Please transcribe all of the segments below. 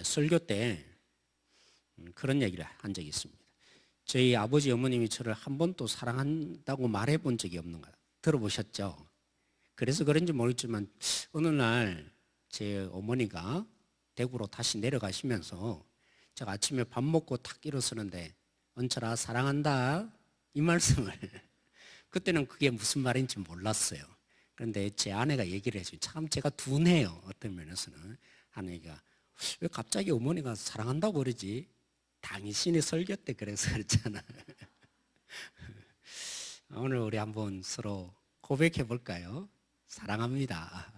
설교 때 그런 얘기를 한 적이 있습니다. 저희 아버지 어머님이 저를 한 번도 사랑한다고 말해 본 적이 없는 거 들어보셨죠? 그래서 그런지 모르겠지만 어느 날 제 어머니가 대구로 다시 내려가시면서 제가 아침에 밥 먹고 탁 일어서는데 은철아 사랑한다 이 말씀을 그때는 그게 무슨 말인지 몰랐어요. 그런데 제 아내가 얘기를 해줘요. 참 제가 둔해요. 어떤 면에서는. 하는 얘기가 왜 갑자기 어머니가 사랑한다고 그러지? 당신이 설교 때 그래서 그랬잖아. 오늘 우리 한번 서로 고백해 볼까요? 사랑합니다.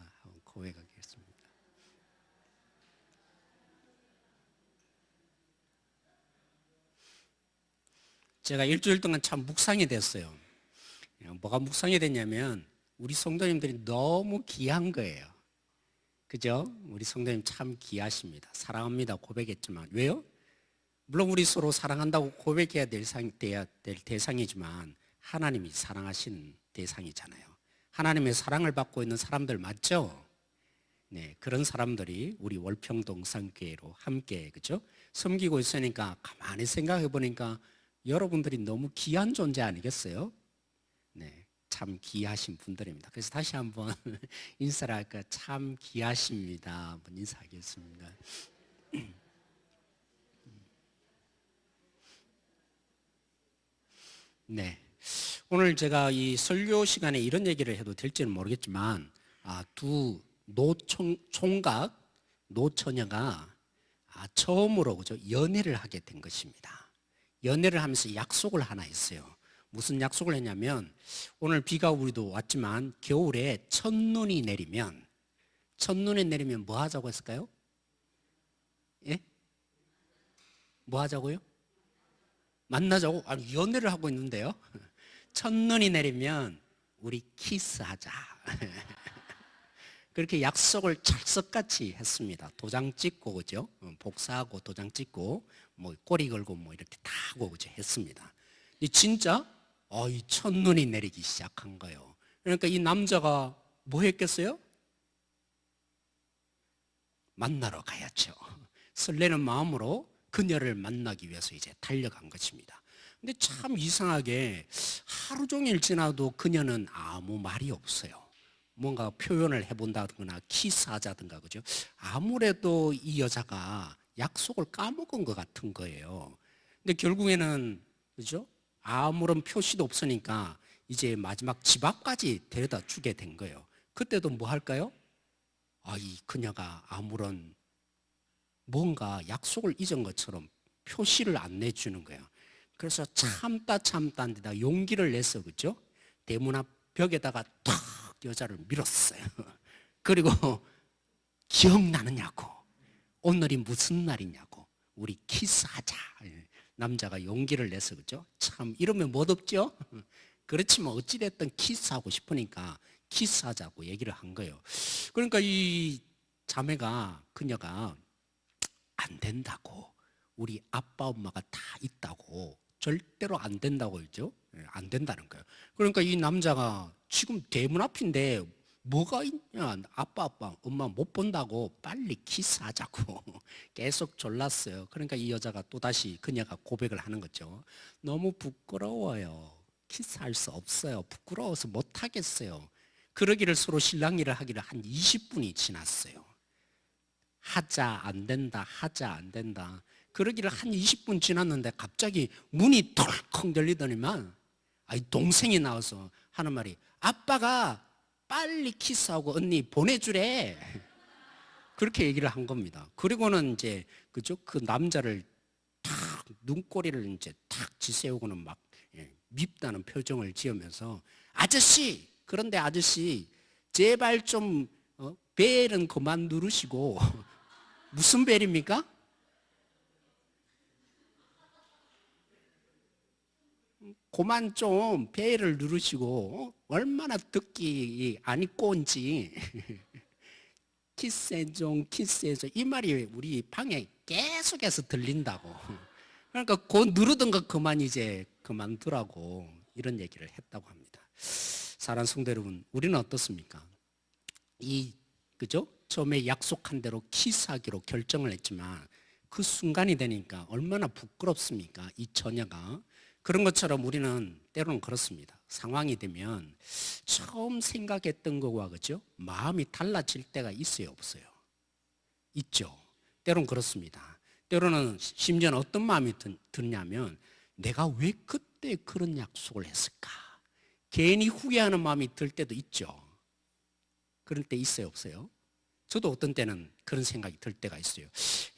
고백하겠습니다. 제가 일주일 동안 참 묵상이 됐어요. 뭐가 묵상이 됐냐면 우리 성도님들이 너무 귀한 거예요. 그죠? 우리 성도님 참 귀하십니다. 사랑합니다 고백했지만 왜요? 물론 우리 서로 사랑한다고 고백해야 돼야 될 대상이지만 하나님이 사랑하시는 대상이잖아요. 하나님의 사랑을 받고 있는 사람들 맞죠? 네, 그런 사람들이 우리 월평동 상교회로 함께 그죠? 섬기고 있으니까 가만히 생각해 보니까 여러분들이 너무 귀한 존재 아니겠어요? 네, 참 귀하신 분들입니다. 그래서 다시 한번 인사를 할까? 참 귀하십니다. 한번 인사하겠습니다. 네, 오늘 제가 이 설교 시간에 이런 얘기를 해도 될지는 모르겠지만 두 노총각, 노처녀가 처음으로 그죠? 연애를 하게 된 것입니다. 연애를 하면서 약속을 하나 했어요. 무슨 약속을 했냐면 오늘 비가 우리도 왔지만 겨울에 첫눈이 내리면 뭐 하자고 했을까요? 예? 뭐 하자고요? 만나자고? 아니 연애를 하고 있는데요. 첫눈이 내리면 우리 키스하자. 그렇게 약속을 찰석같이 했습니다. 도장 찍고 그죠? 복사하고 도장 찍고 뭐 꼬리 걸고 뭐 이렇게 다 하고 그죠? 했습니다. 진짜 이 첫눈이 내리기 시작한 거예요. 그러니까 이 남자가 뭐 했겠어요? 만나러 가야죠. 설레는 마음으로 그녀를 만나기 위해서 이제 달려간 것입니다. 근데 참 이상하게 하루 종일 지나도 그녀는 아무 말이 없어요. 뭔가 표현을 해본다거나 키스하자든가 그죠? 아무래도 이 여자가 약속을 까먹은 것 같은 거예요. 근데 결국에는 그죠? 아무런 표시도 없으니까 이제 마지막 집 앞까지 데려다 주게 된 거예요. 그때도 뭐 할까요? 이 그녀가 아무런 뭔가 약속을 잊은 것처럼 표시를 안 내주는 거예요. 그래서 참다 한데다 용기를 내서 그죠? 대문 앞 벽에다가 탁 여자를 밀었어요. 그리고 기억나느냐고, 오늘이 무슨 날이냐고, 우리 키스하자. 남자가 용기를 내서 그죠? 참 이러면 멋없죠? 그렇지만 어찌됐든 키스하고 싶으니까 키스하자고 얘기를 한 거예요. 그러니까 이 자매가 그녀가 안 된다고, 우리 아빠 엄마가 다 있다고, 절대로 안 된다고 했죠. 안 된다는 거예요. 그러니까 이 남자가 지금 대문 앞인데 뭐가 있냐, 아빠 엄마 못 본다고, 빨리 키스하자고 계속 졸랐어요. 그러니까 이 여자가 또다시 그녀가 고백을 하는 거죠. 너무 부끄러워요. 키스할 수 없어요. 부끄러워서 못 하겠어요. 그러기를 서로 실랑이를 하기를 한 20분이 지났어요. 하자 안 된다, 하자 안 된다. 그러기를 한 20분 지났는데 갑자기 문이 덜컹 열리더니만 동생이 나와서 하는 말이, 아빠가 빨리 키스하고 언니 보내주래. 그렇게 얘기를 한 겁니다. 그리고는 이제 그죠? 그 남자를 탁 눈꼬리를 이제 탁 지세우고는 막 밉다는 표정을 지으면서, 아저씨, 그런데 아저씨 제발 좀 벨은 그만 누르시고. 무슨 벨입니까? 그만 좀 벨을 누르시고 얼마나 듣기 안 입고온지 키스해줘 키스해줘 이 말이 우리 방에 계속해서 들린다고. 그러니까 그 누르던 거 그만두라고 이런 얘기를 했다고 합니다. 사랑하는 성도 여러분, 우리는 어떻습니까? 그죠? 처음에 약속한 대로 키스하기로 결정을 했지만 그 순간이 되니까 얼마나 부끄럽습니까? 이 처녀가. 그런 것처럼 우리는 때로는 그렇습니다. 상황이 되면 처음 생각했던 것과 그죠? 마음이 달라질 때가 있어요, 없어요? 있죠. 때로는 그렇습니다. 때로는 심지어는 어떤 마음이 드냐면 내가 왜 그때 그런 약속을 했을까? 괜히 후회하는 마음이 들 때도 있죠. 그런 때 있어요, 없어요? 저도 어떤 때는 그런 생각이 들 때가 있어요.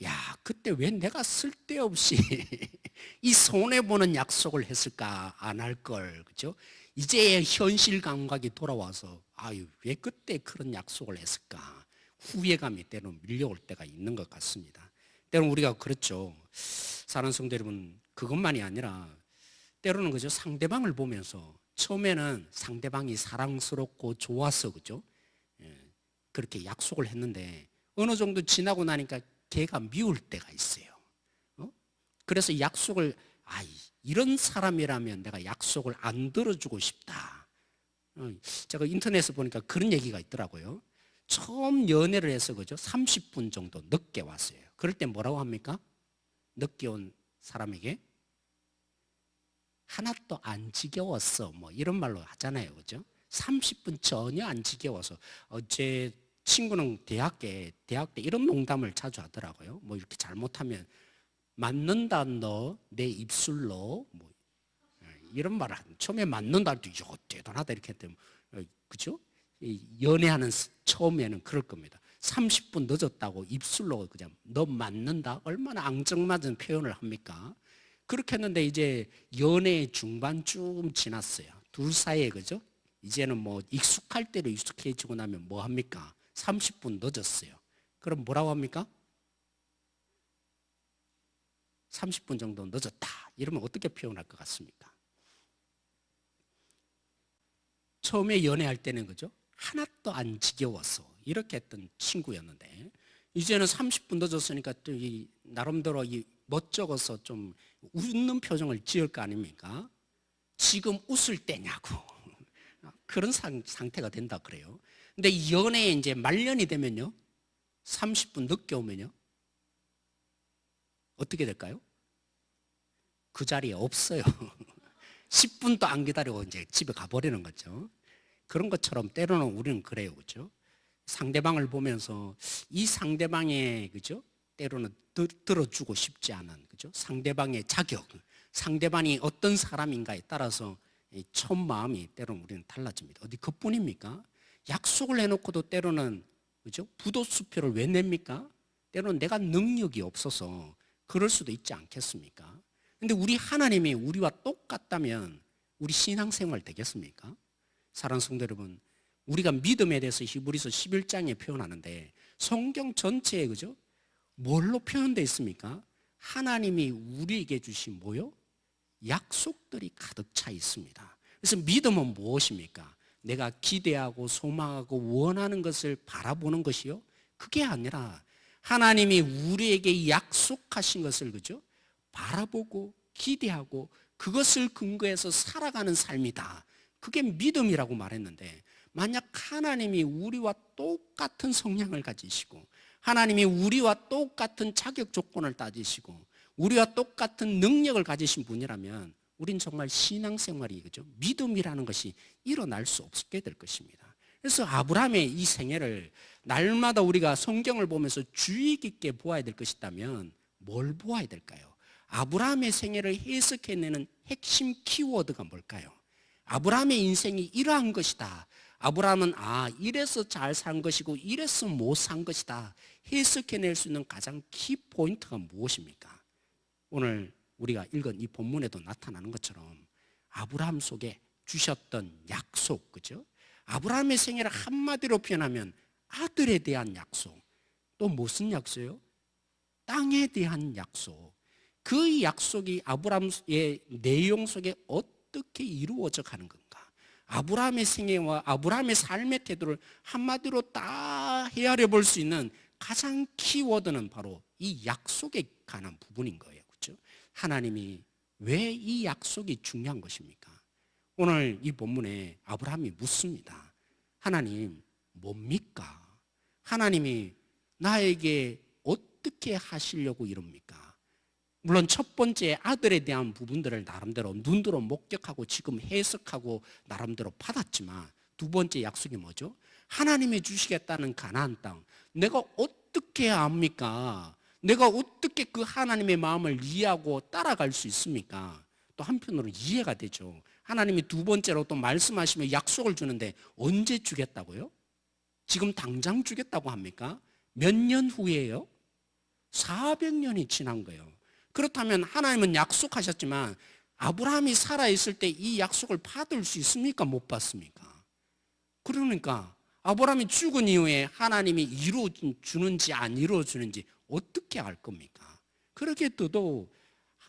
야, 그때 왜 내가 쓸데없이 이 손해보는 약속을 했을까? 안 할 걸, 그죠? 이제 현실 감각이 돌아와서 아유, 왜 그때 그런 약속을 했을까? 후회감이 때로는 밀려올 때가 있는 것 같습니다. 때로는 우리가 그렇죠. 사랑하는 성도 여러분, 그것만이 아니라 때로는 그죠? 상대방을 보면서 처음에는 상대방이 사랑스럽고 좋아서 그죠? 그렇게 약속을 했는데 어느 정도 지나고 나니까 걔가 미울 때가 있어요. 그래서 약속을 이런 사람이라면 내가 약속을 안 들어주고 싶다. 제가 인터넷에 보니까 그런 얘기가 있더라고요. 처음 연애를 해서 그죠? 30분 정도 늦게 왔어요. 그럴 때 뭐라고 합니까? 늦게 온 사람에게 하나도 안 지겨웠어. 뭐 이런 말로 하잖아요. 그죠? 30분 전혀 안 지겨워서 제 친구는 대학 때 이런 농담을 자주 하더라고요. 뭐 이렇게 잘못하면 맞는다 너 내 입술로 뭐 이런 말을 처음에 맞는다 할 때 대단하다 이렇게 했더니 그죠? 연애하는 처음에는 그럴 겁니다. 30분 늦었다고 입술로 그냥 너 맞는다 얼마나 앙증맞은 표현을 합니까? 그렇게 했는데 이제 연애 중반쯤 지났어요. 둘 사이에 그죠? 이제는 뭐 익숙할 대로 익숙해지고 나면 뭐 합니까? 30분 늦었어요. 그럼 뭐라고 합니까? 30분 정도 늦었다. 이러면 어떻게 표현할 것 같습니까? 처음에 연애할 때는 그죠? 하나도 안 지겨웠어. 이렇게 했던 친구였는데 이제는 30분 늦었으니까 또 나름대로 멋쩍어서 좀 웃는 표정을 지을 거 아닙니까? 지금 웃을 때냐고. 그런 상태가 된다 그래요. 근데 연애에 이제 말년이 되면요. 30분 늦게 오면요. 어떻게 될까요? 그 자리에 없어요. 10분도 안 기다리고 이제 집에 가버리는 거죠. 그런 것처럼 때로는 우리는 그래요. 그죠? 상대방을 보면서 이 상대방의 그죠? 때로는 들어주고 싶지 않은 그죠? 상대방의 자격, 상대방이 어떤 사람인가에 따라서 첫 마음이 때로는 우리는 달라집니다. 어디 그뿐입니까? 약속을 해놓고도 때로는 그죠? 부도수표를 왜 냅니까? 때로는 내가 능력이 없어서 그럴 수도 있지 않겠습니까? 근데 우리 하나님이 우리와 똑같다면 우리 신앙생활 되겠습니까? 사랑하는 성도 여러분, 우리가 믿음에 대해서 히브리서 11장에 표현하는데 성경 전체에 그죠? 뭘로 표현되어 있습니까? 하나님이 우리에게 주신 뭐요? 약속들이 가득 차 있습니다. 그래서 믿음은 무엇입니까? 내가 기대하고 소망하고 원하는 것을 바라보는 것이요? 그게 아니라 하나님이 우리에게 약속하신 것을 그죠? 바라보고 기대하고 그것을 근거해서 살아가는 삶이다. 그게 믿음이라고 말했는데 만약 하나님이 우리와 똑같은 성향을 가지시고 하나님이 우리와 똑같은 자격 조건을 따지시고 우리와 똑같은 능력을 가지신 분이라면 우린 정말 신앙생활이 그죠? 믿음이라는 것이 일어날 수 없게 될 것입니다. 그래서 아브라함의 이 생애를 날마다 우리가 성경을 보면서 주의 깊게 보아야 될 것이 있다면 뭘 보아야 될까요? 아브라함의 생애를 해석해내는 핵심 키워드가 뭘까요? 아브라함의 인생이 이러한 것이다. 아브라함은 이래서 잘 산 것이고 이래서 못 산 것이다. 해석해낼 수 있는 가장 키포인트가 무엇입니까? 오늘 우리가 읽은 이 본문에도 나타나는 것처럼 아브라함 속에 주셨던 약속, 그죠? 아브라함의 생애를 한마디로 표현하면 아들에 대한 약속, 또 무슨 약속이요? 땅에 대한 약속. 그 약속이 아브라함의 내용 속에 어떻게 이루어져 가는 건가? 아브라함의 생애와 아브라함의 삶의 태도를 한마디로 다 헤아려 볼 수 있는 가장 키워드는 바로 이 약속에 관한 부분인 거예요. 그렇죠? 하나님이 왜 이 약속이 중요한 것입니까? 오늘 이 본문에 아브라함이 묻습니다. 하나님 뭡니까? 하나님이 나에게 어떻게 하시려고 이럽니까? 물론 첫 번째 아들에 대한 부분들을 나름대로 눈으로 목격하고 지금 해석하고 나름대로 받았지만 두 번째 약속이 뭐죠? 하나님이 주시겠다는 가나안 땅, 내가 어떻게 압니까? 내가 어떻게 그 하나님의 마음을 이해하고 따라갈 수 있습니까? 또 한편으로 이해가 되죠. 하나님이 두 번째로 또 말씀하시며 약속을 주는데 언제 주겠다고요? 지금 당장 주겠다고 합니까? 몇 년 후에요? 400년이 지난 거예요. 그렇다면 하나님은 약속하셨지만 아브라함이 살아있을 때 이 약속을 받을 수 있습니까? 못 받습니까? 그러니까 아브라함이 죽은 이후에 하나님이 이루어주는지 안 이루어주는지 어떻게 알 겁니까? 그렇게 떠도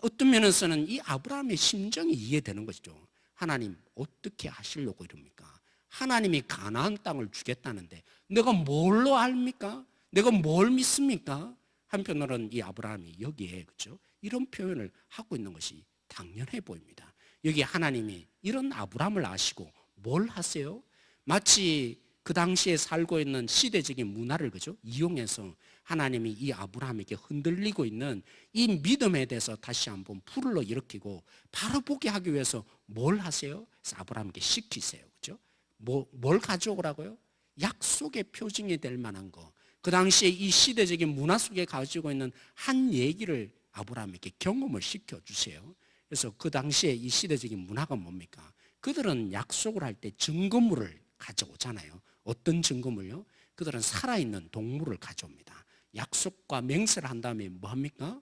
어떤 면에서는 이 아브라함의 심정이 이해되는 것이죠. 하나님 어떻게 하시려고 이럽니까? 하나님이 가나안 땅을 주겠다는데 내가 뭘로 압니까? 내가 뭘 믿습니까? 한편으로는 이 아브라함이 여기에 그렇죠? 이런 표현을 하고 있는 것이 당연해 보입니다. 여기 하나님이 이런 아브라함을 아시고 뭘 하세요? 마치 그 당시에 살고 있는 시대적인 문화를 그죠? 이용해서 하나님이 이 아브라함에게 흔들리고 있는 이 믿음에 대해서 다시 한번 불러 일으키고 바로 보게 하기 위해서 뭘 하세요? 그래서 아브라함에게 시키세요. 그죠? 뭘 가져오라고요? 약속의 표징이 될 만한 거. 그 당시에 이 시대적인 문화 속에 가지고 있는 한 얘기를 아브라함에게 경험을 시켜주세요. 그래서 그 당시에 이 시대적인 문화가 뭡니까? 그들은 약속을 할 때 증거물을 가져오잖아요. 어떤 증거물요? 그들은 살아있는 동물을 가져옵니다. 약속과 맹세를 한 다음에 뭐 합니까?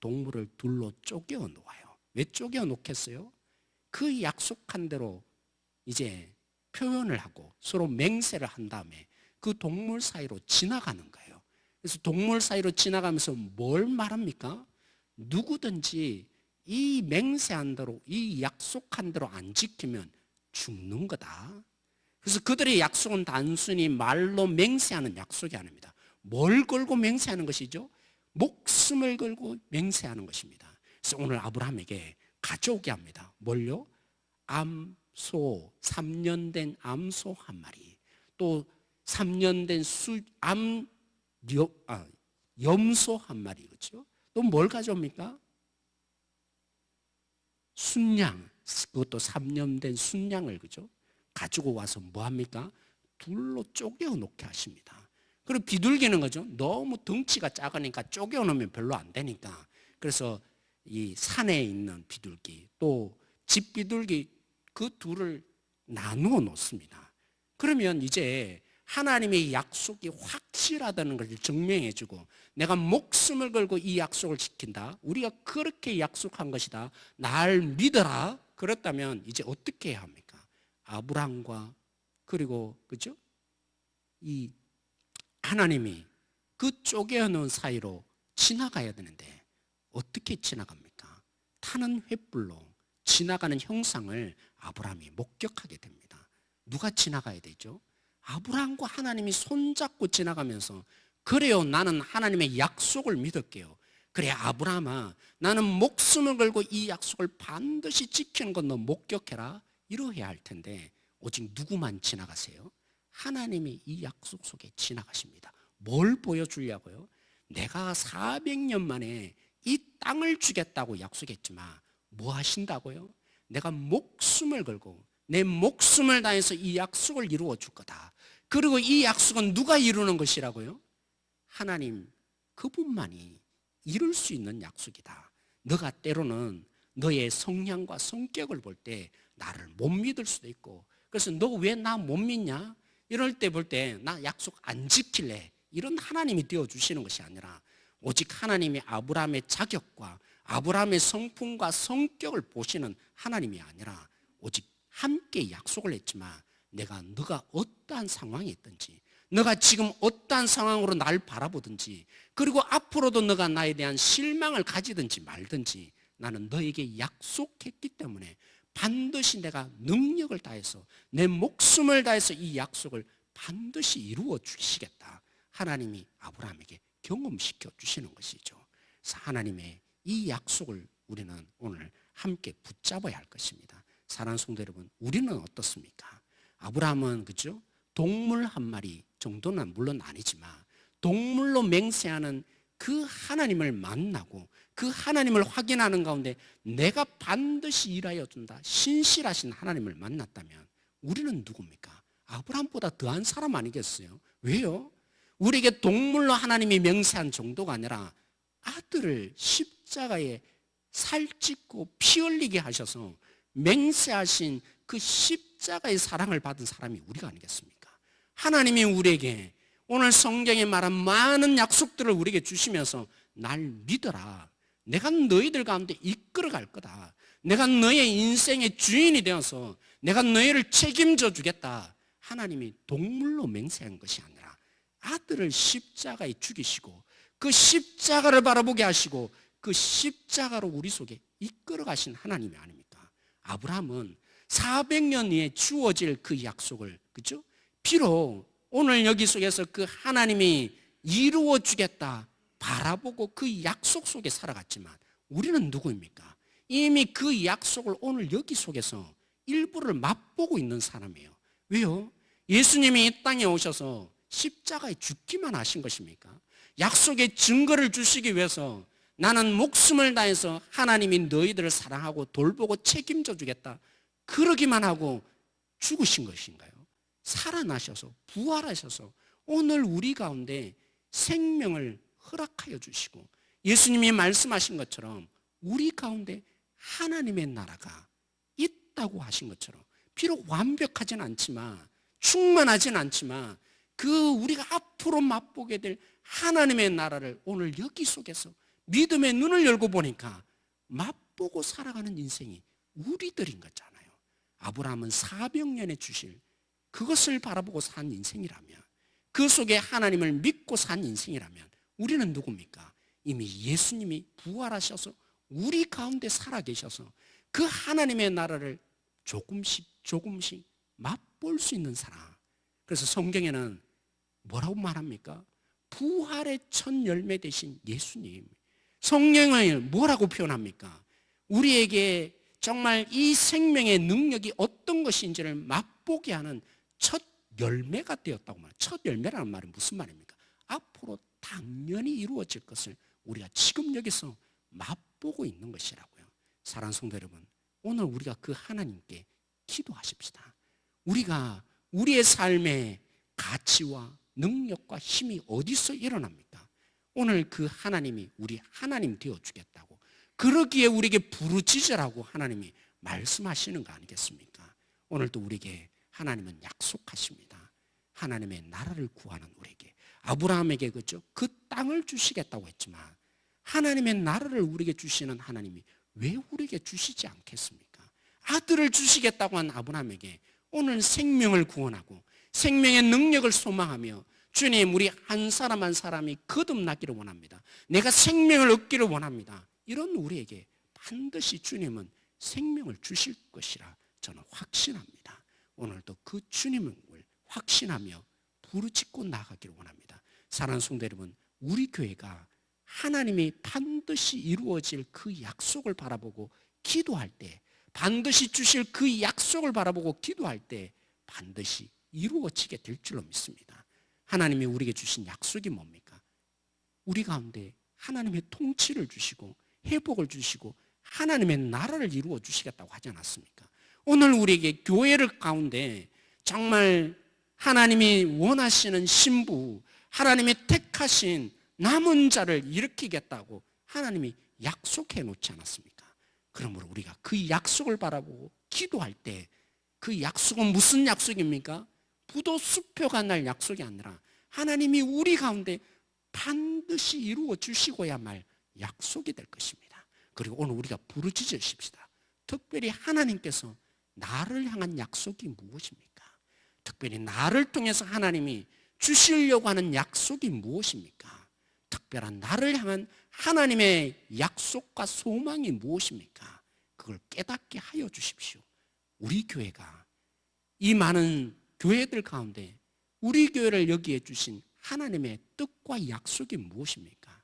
동물을 둘로 쪼개어 놓아요. 왜 쪼개어 놓겠어요? 그 약속한 대로 이제 표현을 하고 서로 맹세를 한 다음에 그 동물 사이로 지나가는 거예요. 그래서 동물 사이로 지나가면서 뭘 말합니까? 누구든지 이 맹세한 대로, 이 약속한 대로 안 지키면 죽는 거다. 그래서 그들의 약속은 단순히 말로 맹세하는 약속이 아닙니다. 뭘 걸고 맹세하는 것이죠? 목숨을 걸고 맹세하는 것입니다. 그래서 오늘 아브라함에게 가져오게 합니다. 뭘요? 암소, 3년 된 암소 한 마리, 또 3년 된 염소 한 마리, 그렇죠? 또 뭘 가져옵니까? 순양, 그것도 3년 된 순양을 그죠? 가지고 와서 뭐 합니까? 둘로 쪼개어 놓게 하십니다. 그리고 비둘기는 거죠. 너무 덩치가 작으니까 쪼개어 놓으면 별로 안 되니까. 그래서 이 산에 있는 비둘기 또 집 비둘기 그 둘을 나누어 놓습니다. 그러면 이제 하나님의 약속이 확실하다는 것을 증명해 주고 내가 목숨을 걸고 이 약속을 지킨다. 우리가 그렇게 약속한 것이다. 날 믿어라. 그렇다면 이제 어떻게 해야 합니까? 아브라함과 그리고 그죠? 이 하나님이 그 쪼개어 놓은 사이로 지나가야 되는데 어떻게 지나갑니까? 타는 횃불로 지나가는 형상을 아브라함이 목격하게 됩니다. 누가 지나가야 되죠? 아브라함과 하나님이 손잡고 지나가면서 그래요, 나는 하나님의 약속을 믿을게요. 그래 아브라함아, 나는 목숨을 걸고 이 약속을 반드시 지키는 건 너 목격해라. 이러해야 할 텐데 오직 누구만 지나가세요? 하나님이 이 약속 속에 지나가십니다. 뭘 보여주려고요? 내가 400년 만에 이 땅을 주겠다고 약속했지만 뭐 하신다고요? 내가 목숨을 걸고 내 목숨을 다해서 이 약속을 이루어 줄 거다. 그리고 이 약속은 누가 이루는 것이라고요? 하나님 그분만이 이룰 수 있는 약속이다. 너가 때로는 너의 성향과 성격을 볼 때 나를 못 믿을 수도 있고, 그래서 너 왜 나 못 믿냐? 이럴 때 볼 때 나 약속 안 지킬래. 이런 하나님이 되어주시는 것이 아니라 오직 하나님이 아브라함의 자격과 아브라함의 성품과 성격을 보시는 하나님이 아니라 오직 함께 약속을 했지만 너가 어떠한 상황에 있든지, 너가 지금 어떠한 상황으로 날 바라보든지, 그리고 앞으로도 너가 나에 대한 실망을 가지든지 말든지 나는 너에게 약속했기 때문에 반드시 내가 능력을 다해서 내 목숨을 다해서 이 약속을 반드시 이루어 주시겠다. 하나님이 아브라함에게 경험시켜 주시는 것이죠. 그래서 하나님의 이 약속을 우리는 오늘 함께 붙잡아야 할 것입니다. 사랑하는 성도 여러분, 우리는 어떻습니까? 아브라함은 그죠? 동물 한 마리, 정도는 물론 아니지만 동물로 맹세하는 그 하나님을 만나고 그 하나님을 확인하는 가운데 내가 반드시 일하여 준다, 신실하신 하나님을 만났다면 우리는 누굽니까? 아브라함보다 더한 사람 아니겠어요? 왜요? 우리에게 동물로 하나님이 맹세한 정도가 아니라 아들을 십자가에 살찌고 피 흘리게 하셔서 맹세하신 그 십자가의 사랑을 받은 사람이 우리가 아니겠습니까? 하나님이 우리에게 오늘 성경에 말한 많은 약속들을 우리에게 주시면서 날 믿어라, 내가 너희들 가운데 이끌어갈 거다, 내가 너의 인생의 주인이 되어서 내가 너희를 책임져 주겠다. 하나님이 동물로 맹세한 것이 아니라 아들을 십자가에 죽이시고 그 십자가를 바라보게 하시고 그 십자가로 우리 속에 이끌어 가신 하나님이 아닙니까? 아브라함은 400년 후에 주어질 그 약속을, 그죠? 비록 오늘 여기 속에서 그 하나님이 이루어 주겠다 바라보고 그 약속 속에 살아갔지만 우리는 누구입니까? 이미 그 약속을 오늘 여기 속에서 일부를 맛보고 있는 사람이에요. 왜요? 예수님이 이 땅에 오셔서 십자가에 죽기만 하신 것입니까? 약속의 증거를 주시기 위해서 나는 목숨을 다해서 하나님이 너희들을 사랑하고 돌보고 책임져 주겠다, 그러기만 하고 죽으신 것인가요? 살아나셔서 부활하셔서 오늘 우리 가운데 생명을 허락하여 주시고 예수님이 말씀하신 것처럼 우리 가운데 하나님의 나라가 있다고 하신 것처럼 비록 완벽하진 않지만 충만하진 않지만 그 우리가 앞으로 맛보게 될 하나님의 나라를 오늘 여기 속에서 믿음의 눈을 열고 보니까 맛보고 살아가는 인생이 우리들인 거잖아요. 아브라함은 400년에 주실 그것을 바라보고 산 인생이라면, 그 속에 하나님을 믿고 산 인생이라면 우리는 누굽니까? 이미 예수님이 부활하셔서 우리 가운데 살아계셔서 그 하나님의 나라를 조금씩 조금씩 맛볼 수 있는 사람. 그래서 성경에는 뭐라고 말합니까? 부활의 첫 열매 되신 예수님. 성경을 뭐라고 표현합니까? 우리에게 정말 이 생명의 능력이 어떤 것인지를 맛보게 하는 첫 열매가 되었다고 말해요. 첫 열매라는 말은 무슨 말입니까? 앞으로 당연히 이루어질 것을 우리가 지금 여기서 맛보고 있는 것이라고요. 사랑하는 성도 여러분, 오늘 우리가 그 하나님께 기도하십시다. 우리가 우리의 삶의 가치와 능력과 힘이 어디서 일어납니까? 오늘 그 하나님이 우리 하나님 되어주겠다고, 그러기에 우리에게 부르짖으라고 하나님이 말씀하시는 거 아니겠습니까? 오늘도 우리에게 하나님은 약속하십니다. 하나님의 나라를 구하는 우리에게, 아브라함에게 그죠? 그 땅을 주시겠다고 했지만 하나님의 나라를 우리에게 주시는 하나님이 왜 우리에게 주시지 않겠습니까? 아들을 주시겠다고 한 아브라함에게 오늘 생명을 구원하고 생명의 능력을 소망하며 주님, 우리 한 사람 한 사람이 거듭나기를 원합니다. 내가 생명을 얻기를 원합니다. 이런 우리에게 반드시 주님은 생명을 주실 것이라 저는 확신합니다. 오늘도 그 주님을 확신하며 부르짖고 나가기를 원합니다. 사랑하는 성도 여러분, 우리 교회가 하나님이 반드시 이루어질 그 약속을 바라보고 기도할 때, 반드시 주실 그 약속을 바라보고 기도할 때 반드시 이루어지게 될 줄로 믿습니다. 하나님이 우리에게 주신 약속이 뭡니까? 우리 가운데 하나님의 통치를 주시고 회복을 주시고 하나님의 나라를 이루어 주시겠다고 하지 않았습니까? 오늘 우리에게 교회를 가운데 정말 하나님이 원하시는 신부, 하나님이 택하신 남은 자를 일으키겠다고 하나님이 약속해 놓지 않았습니까? 그러므로 우리가 그 약속을 바라보고 기도할 때 그 약속은 무슨 약속입니까? 부도 수표가 날 약속이 아니라 하나님이 우리 가운데 반드시 이루어 주시고야 말 약속이 될 것입니다. 그리고 오늘 우리가 부르짖으십시다. 특별히 하나님께서 나를 향한 약속이 무엇입니까? 특별히 나를 통해서 하나님이 주시려고 하는 약속이 무엇입니까? 특별한 나를 향한 하나님의 약속과 소망이 무엇입니까? 그걸 깨닫게 하여 주십시오. 우리 교회가 이 많은 교회들 가운데 우리 교회를 여기에 주신 하나님의 뜻과 약속이 무엇입니까?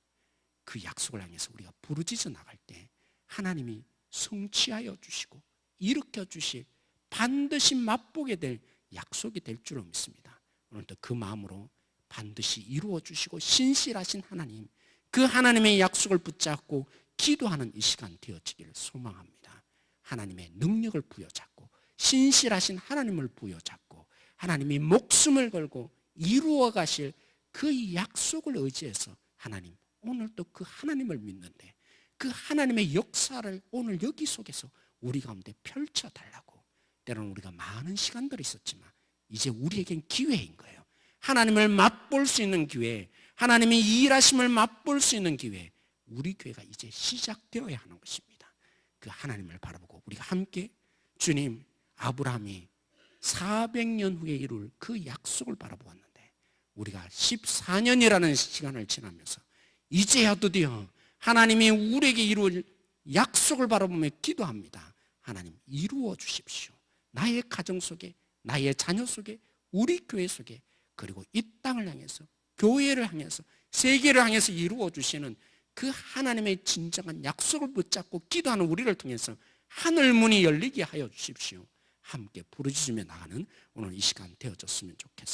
그 약속을 향해서 우리가 부르짖어 나갈 때 하나님이 성취하여 주시고 일으켜 주실 반드시 맛보게 될 약속이 될 줄로 믿습니다. 오늘도 그 마음으로 반드시 이루어 주시고 신실하신 하나님, 그 하나님의 약속을 붙잡고 기도하는 이 시간 되어지기를 소망합니다. 하나님의 능력을 부여잡고 신실하신 하나님을 부여잡고 하나님이 목숨을 걸고 이루어 가실 그 약속을 의지해서 하나님, 오늘도 그 하나님을 믿는데 그 하나님의 역사를 오늘 여기 속에서 우리 가운데 펼쳐달라고. 때로는 우리가 많은 시간들이 있었지만 이제 우리에겐 기회인 거예요. 하나님을 맛볼 수 있는 기회, 하나님의 일하심을 맛볼 수 있는 기회, 우리 교회가 이제 시작되어야 하는 것입니다. 그 하나님을 바라보고 우리가 함께 주님, 아브라함이 400년 후에 이룰 그 약속을 바라보았는데 우리가 14년이라는 시간을 지나면서 이제야 드디어 하나님이 우리에게 이룰 약속을 바라보며 기도합니다. 하나님, 이루어 주십시오. 나의 가정 속에, 나의 자녀 속에, 우리 교회 속에, 그리고 이 땅을 향해서, 교회를 향해서, 세계를 향해서 이루어 주시는 그 하나님의 진정한 약속을 붙잡고 기도하는 우리를 통해서 하늘 문이 열리게 하여 주십시오. 함께 부르짖으며 나가는 오늘 이 시간 되어졌으면 좋겠습니다.